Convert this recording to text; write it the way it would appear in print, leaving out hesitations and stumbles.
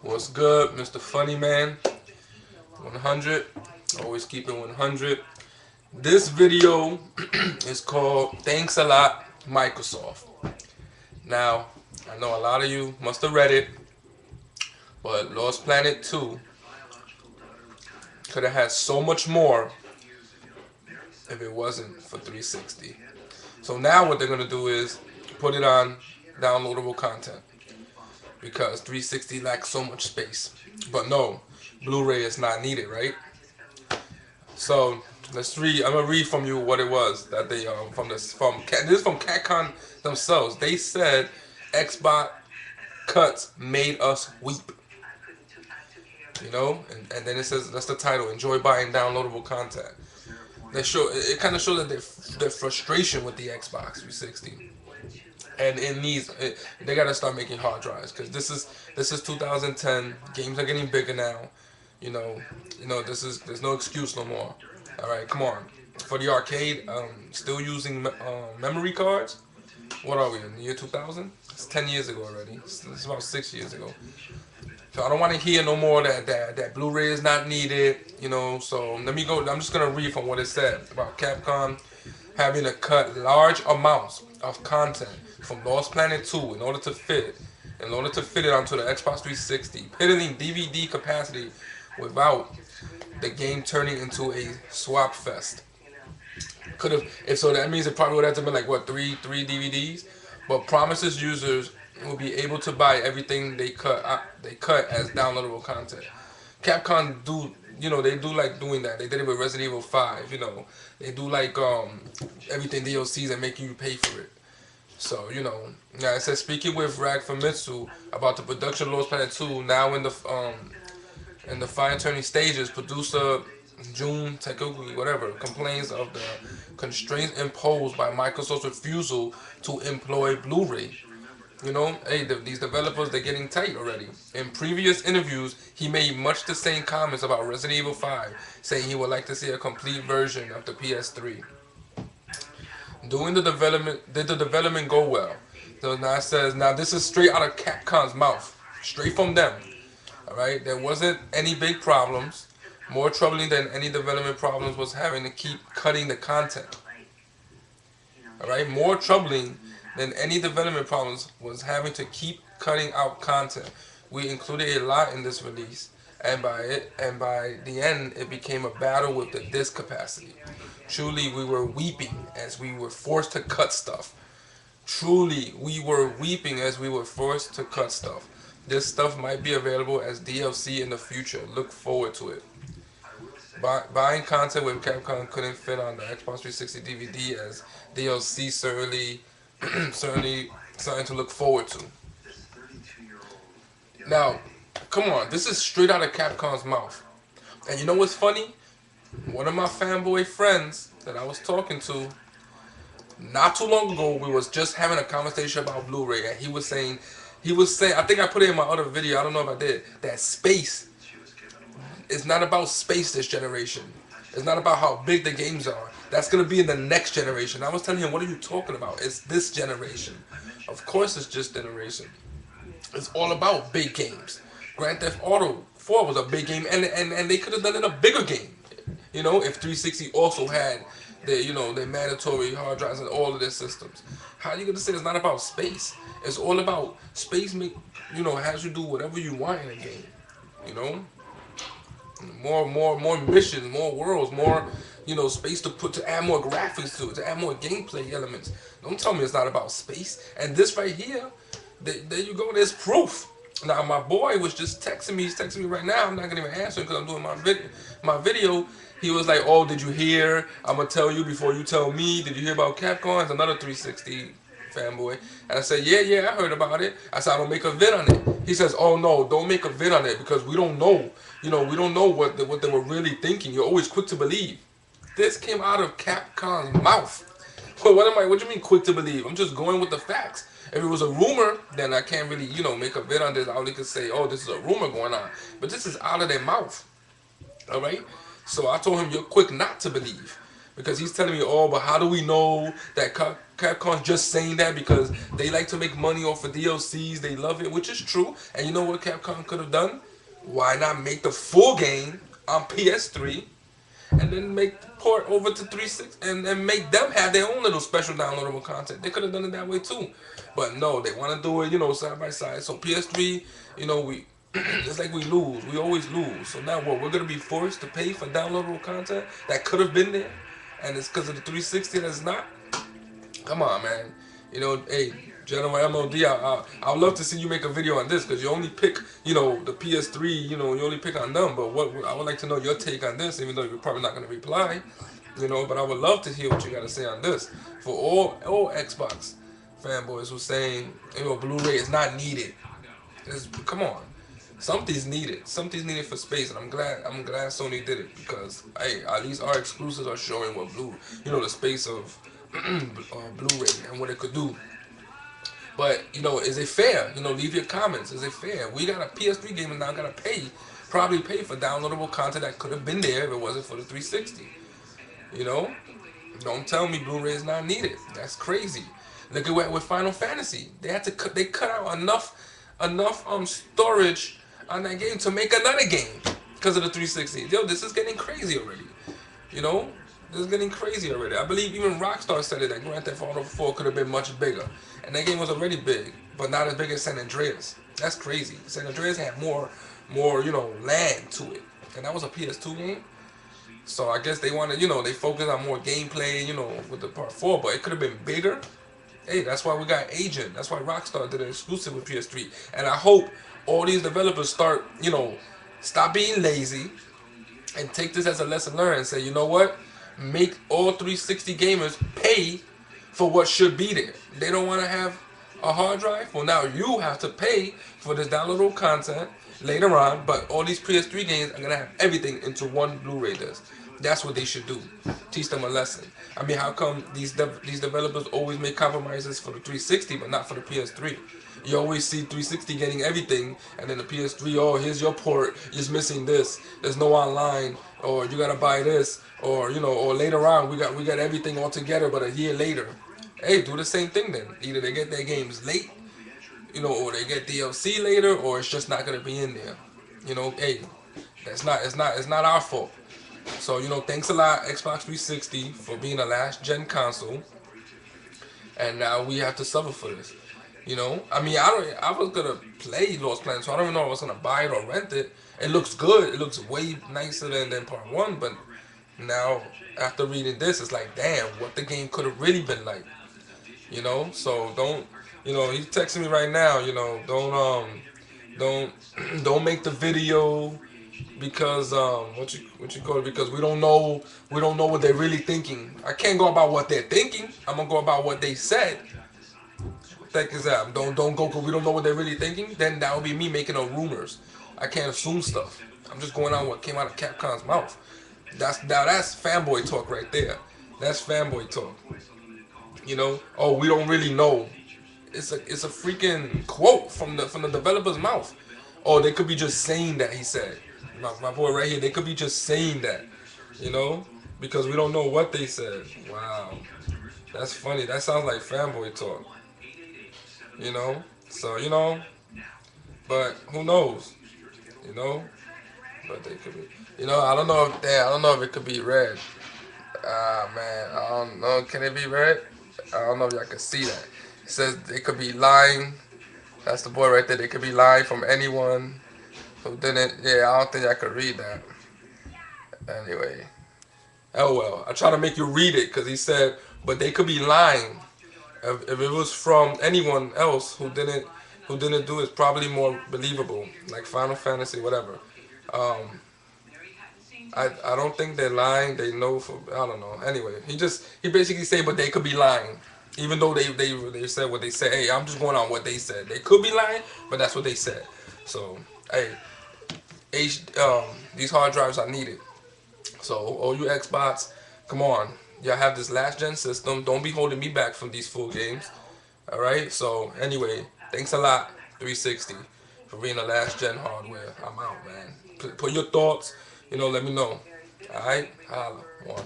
What's good, Mr. Funny Man? 100. Always keep it 100. This video is called Thanks a Lot, Microsoft. Now, I know a lot of you must have read it, but Lost Planet 2 could have had so much more if it wasn't for 360. So now what they're going to do is put it on downloadable content because 360 lacks so much space. But no, Blu-ray is not needed, right? So let's read. I'm gonna read from you what it was that they this is from Capcom themselves. They said Xbox cuts made us weep. And then it says that's the title. Enjoy buying downloadable content. They show it kind of shows that their frustration with the Xbox 360, and they gotta start making hard drives because this is 2010. Games are getting bigger now. You know, there's no excuse no more. All right, come on. For the arcade, still using memory cards. What are we in the year 2000? It's 10 years ago already. It's about 6 years ago. So I don't want to hear no more that Blu-ray is not needed. So let me go. I'm just gonna read from what it said about Capcom having to cut large amounts of content from Lost Planet 2 in order to fit it onto the Xbox 360, pitting DVD capacity without the game turning into a swap fest. Could have, if so, that means it probably would have to been like what three DVDs, but promises users will be able to buy everything they cut as downloadable content. Capcom they do like doing that. They did it with Resident Evil 5. They do like everything DLCs and making you pay for it. So now it says speaking with Rag Famitsu about the production of Lost Planet 2 now in the fine-tuning stages, producer Jun Takugi, whatever, complains of the constraints imposed by Microsoft's refusal to employ Blu-ray. These developers, they're getting tight already. In previous interviews, he made much the same comments about Resident Evil 5, saying he would like to see a complete version of the PS3. Did the development go well? So now it says, now this is straight out of Capcom's mouth, straight from them. All right, there wasn't any big problems. More troubling than any development problems was having to keep cutting the content. All right, more troubling than any development problems was having to keep cutting out content. We included a lot in this release, and by the end, it became a battle with the disc capacity. Truly, we were weeping as we were forced to cut stuff. Truly, we were weeping as we were forced to cut stuff. This stuff might be available as DLC in the future. Look forward to it. Buying content with Capcom couldn't fit on the Xbox 360 DVD as DLC certainly something to look forward to. Now, come on, this is straight out of Capcom's mouth. And you know what's funny? One of my fanboy friends that I was talking to not too long ago, we was just having a conversation about Blu-ray, and he was saying, I think I put it in my other video, I don't know if I did, that space is not about space this generation. It's not about how big the games are. That's going to be in the next generation. I was telling him, what are you talking about? It's this generation. Of course it's just generation. It's all about big games. Grand Theft Auto 4 was a big game, and they could have done it a bigger game. If 360 also had their mandatory hard drives and all of their systems. How are you going to say it's not about space? It's all about space has you do whatever you want in a game. More missions, more worlds, more space to add more graphics to add more gameplay elements. Don't tell me it's not about space. And this right here, there you go. There's proof. Now my boy was just texting me. He's texting me right now. I'm not gonna even answer because I'm doing my video. He was like, "Oh, did you hear? I'm gonna tell you before you tell me. Did you hear about Capcom? It's another 360 fanboy." And I said, "Yeah, I heard about it." I said, "I don't make a vid on it." He says, "Oh no, don't make a vid on it because we don't know. We don't know what they were really thinking. You're always quick to believe." This came out of Capcom's mouth. Well, what do you mean quick to believe? I'm just going with the facts. If it was a rumor, then I can't really, make a vid on this. I only could say, oh, this is a rumor going on. But this is out of their mouth. All right? So I told him, you're quick not to believe. Because he's telling me, oh, but how do we know that Capcom's just saying that because they like to make money off of DLCs. They love it, which is true. And you know what Capcom could have done? Why not make the full game on PS3 and then make the port over to 360 and make them have their own little special downloadable content? They could have done it that way too. But no, they want to do it, side by side. So PS3, we it's like we lose. We always lose. So now what? We're gonna be forced to pay for downloadable content that could have been there, and it's because of the 360 that's not. Come on, man. Hey, General MOD, I would love to see you make a video on this because you only pick, the PS3, you only pick on them. But what I would like to know your take on this, even though you're probably not going to reply, but I would love to hear what you got to say on this. For all Xbox fanboys who saying, Blu-ray is not needed. Come on. Something's needed. Something's needed for space, and I'm glad Sony did it because hey, at least our exclusives are showing what the space of Blu-ray and what it could do. But is it fair? Leave your comments. Is it fair? We got a PS3 game and now gotta probably pay for downloadable content that could have been there if it wasn't for the 360. Don't tell me Blu-ray is not needed. That's crazy. Look at what with Final Fantasy. They cut out enough storage on that game to make another game because of the 360. Yo, this is getting crazy already. This is getting crazy already. I believe even Rockstar said it that Grand Theft Auto 4 could have been much bigger. And that game was already big, but not as big as San Andreas. That's crazy. San Andreas had more, land to it. And that was a PS2 game. So I guess they wanted, they focused on more gameplay, with the part 4, but it could have been bigger. Hey, that's why we got Agent. That's why Rockstar did an exclusive with PS3. And I hope all these developers start, stop being lazy and take this as a lesson learned and say, you know what? Make all 360 gamers pay for what should be there. They don't want to have a hard drive. Well, now you have to pay for this downloadable content later on, but all these PS3 games are going to have everything into one Blu-ray disc. That's what they should do. Teach them a lesson. I mean, how come these developers always make compromises for the 360 but not for the PS3? You always see 360 getting everything, and then the PS3, oh, here's your port, you're missing this, there's no online, or you gotta buy this, or or later on we got everything all together, but a year later. Hey, do the same thing then. Either they get their games late, or they get DLC later, or it's just not gonna be in there. Hey, it's not our fault. So thanks a lot Xbox 360 for being a last gen console, and now we have to suffer for this. I mean, I was gonna play Lost Planet, so I don't even know if I was gonna buy it or rent it. It looks good. It looks way nicer than part 1, but now after reading this, it's like, damn, what the game could have really been like. So don't, he's texting me right now. Don't make the video because what you call it? Because we don't know what they're really thinking. I can't go about what they're thinking. I'm gonna go about what they said. Think is that don't go because we don't know what they're really thinking. Then that would be me making up rumors. I can't assume stuff. I'm just going on what came out of Capcom's mouth. That's fanboy talk right there. That's fanboy talk. Oh, we don't really know. It's a freaking quote from the developer's mouth. Oh, they could be just saying that, he said. My boy right here, they could be just saying that. Because we don't know what they said. Wow. That's funny. That sounds like fanboy talk. So, but who knows? But they could be. I don't know if it could be red. Ah, man, I don't know. Can it be red? I don't know if y'all can see that. It says they could be lying. That's the boy right there. They could be lying from anyone who didn't. Yeah, I don't think I could read that. Anyway. Oh well. I try to make you read it because he said, but they could be lying. If it was from anyone else who didn't do it, probably more believable, like Final Fantasy, whatever. I don't think they're lying. They know I don't know. Anyway, he basically said, but they could be lying, even though they said what they said. Hey, I'm just going on what they said. They could be lying, but that's what they said. So hey, these hard drives are needed. So all you Xbox, come on. Y'all have this last gen system. Don't be holding me back from these full games. Alright? So anyway, thanks a lot, 360, for being the last gen hardware. I'm out, man. Put your thoughts, let me know. Alright? Holla. One.